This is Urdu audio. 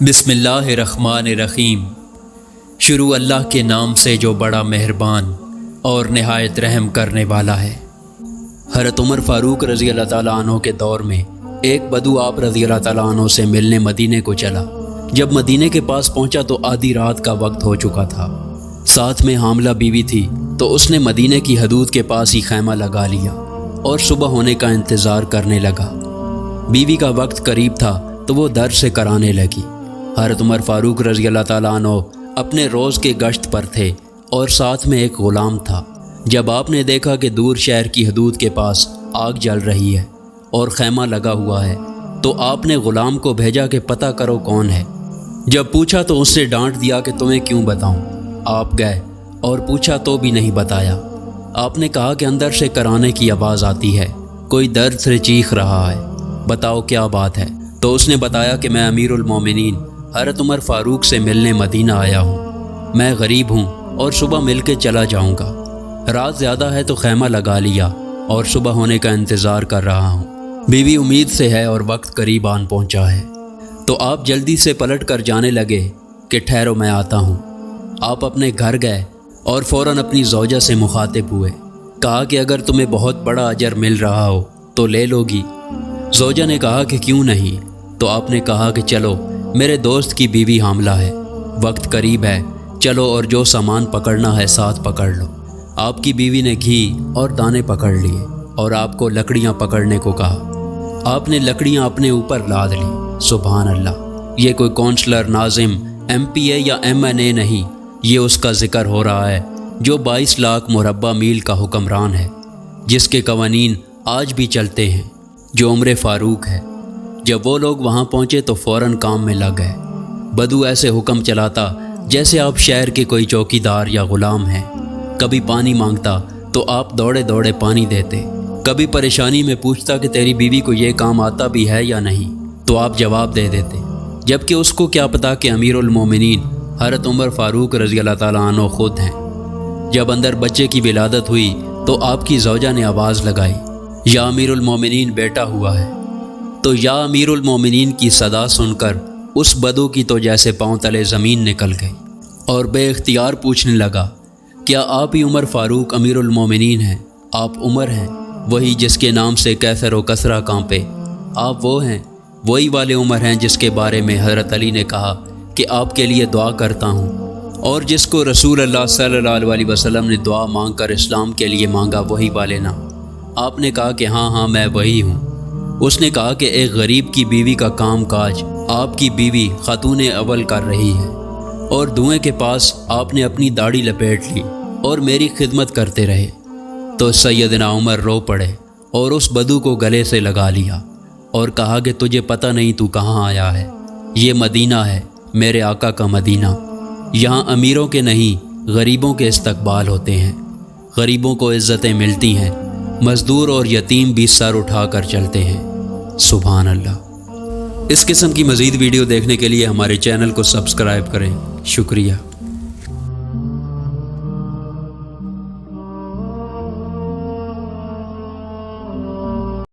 بسم اللہ الرحمن الرحیم۔ شروع اللہ کے نام سے جو بڑا مہربان اور نہایت رحم کرنے والا ہے۔ حضرت عمر فاروق رضی اللہ تعالیٰ عنہ کے دور میں ایک بدو آپ رضی اللہ تعالیٰ عنہ سے ملنے مدینے کو چلا۔ جب مدینے کے پاس پہنچا تو آدھی رات کا وقت ہو چکا تھا، ساتھ میں حاملہ بیوی تھی، تو اس نے مدینے کی حدود کے پاس ہی خیمہ لگا لیا اور صبح ہونے کا انتظار کرنے لگا۔ بیوی کا وقت قریب تھا تو وہ در سے کرانے لگی۔ حضرت عمر فاروق رضی اللہ تعالیٰ عنہ اپنے روز کے گشت پر تھے اور ساتھ میں ایک غلام تھا۔ جب آپ نے دیکھا کہ دور شہر کی حدود کے پاس آگ جل رہی ہے اور خیمہ لگا ہوا ہے، تو آپ نے غلام کو بھیجا کہ پتہ کرو کون ہے۔ جب پوچھا تو اس نے ڈانٹ دیا کہ تمہیں کیوں بتاؤں۔ آپ گئے اور پوچھا تو بھی نہیں بتایا۔ آپ نے کہا کہ اندر سے کرانے کی آواز آتی ہے، کوئی درد سے چیخ رہا ہے، بتاؤ کیا بات ہے۔ تو اس نے بتایا کہ میں امیر المومنین حضرت عمر فاروق سے ملنے مدینہ آیا ہوں، میں غریب ہوں اور صبح مل کے چلا جاؤں گا۔ رات زیادہ ہے تو خیمہ لگا لیا اور صبح ہونے کا انتظار کر رہا ہوں۔ بیوی امید سے ہے اور وقت قریب آن پہنچا ہے۔ تو آپ جلدی سے پلٹ کر جانے لگے کہ ٹھہرو میں آتا ہوں۔ آپ اپنے گھر گئے اور فوراً اپنی زوجہ سے مخاطب ہوئے، کہا کہ اگر تمہیں بہت بڑا اجر مل رہا ہو تو لے لو گی۔ زوجہ نے کہا کہ کیوں نہیں؟ تو آپ نے کہا کہ چلو، میرے دوست کی بیوی حاملہ ہے، وقت قریب ہے، چلو اور جو سامان پکڑنا ہے ساتھ پکڑ لو۔ آپ کی بیوی نے گھی اور دانے پکڑ لیے اور آپ کو لکڑیاں پکڑنے کو کہا۔ آپ نے لکڑیاں اپنے اوپر لاد لی۔ سبحان اللہ! یہ کوئی کونسلر، ناظم، ایم پی اے یا ایم این اے نہیں، یہ اس کا ذکر ہو رہا ہے جو 22 لاکھ مربع میل کا حکمران ہے، جس کے قوانین آج بھی چلتے ہیں، جو عمر فاروق ہے۔ جب وہ لوگ وہاں پہنچے تو فوراً کام میں لگ گئے۔ بدو ایسے حکم چلاتا جیسے آپ شہر کے کوئی چوکی دار یا غلام ہیں۔ کبھی پانی مانگتا تو آپ دوڑے دوڑے پانی دیتے، کبھی پریشانی میں پوچھتا کہ تیری بیوی کو یہ کام آتا بھی ہے یا نہیں، تو آپ جواب دے دیتے، جبکہ اس کو کیا پتا کہ امیر المومنین حضرت عمر فاروق رضی اللہ تعالیٰ عنہ خود ہیں۔ جب اندر بچے کی ولادت ہوئی تو آپ کی زوجہ نے آواز لگائی، یا امیر المومنین بیٹا ہوا ہے۔ تو یا امیر المومنین کی صدا سن کر اس بدو کی تو جیسے پاؤں تلے زمین نکل گئی اور بے اختیار پوچھنے لگا، کیا آپ ہی عمر فاروق امیر المومنین ہیں؟ آپ عمر ہیں، وہی جس کے نام سے کیسر و کسرا کانپے؟ آپ وہ ہیں، وہی والے عمر ہیں جس کے بارے میں حضرت علی نے کہا کہ آپ کے لیے دعا کرتا ہوں، اور جس کو رسول اللہ صلی اللہ علیہ وسلم نے دعا مانگ کر اسلام کے لیے مانگا، وہی والے نا؟ آپ نے کہا کہ ہاں میں وہی ہوں۔ اس نے کہا کہ ایک غریب کی بیوی کا کام کاج آپ کی بیوی خاتون اول کر رہی ہے، اور دھوئیں کے پاس آپ نے اپنی داڑھی لپیٹ لی اور میری خدمت کرتے رہے۔ تو سیدنا عمر رو پڑے اور اس بدو کو گلے سے لگا لیا اور کہا کہ تجھے پتہ نہیں تو کہاں آیا ہے؟ یہ مدینہ ہے، میرے آقا کا مدینہ۔ یہاں امیروں کے نہیں، غریبوں کے استقبال ہوتے ہیں، غریبوں کو عزتیں ملتی ہیں، مزدور اور یتیم بھی سر اٹھا کر چلتے ہیں۔ سبحان اللہ! اس قسم کی مزید ویڈیو دیکھنے کے لیے ہمارے چینل کو سبسکرائب کریں۔ شکریہ۔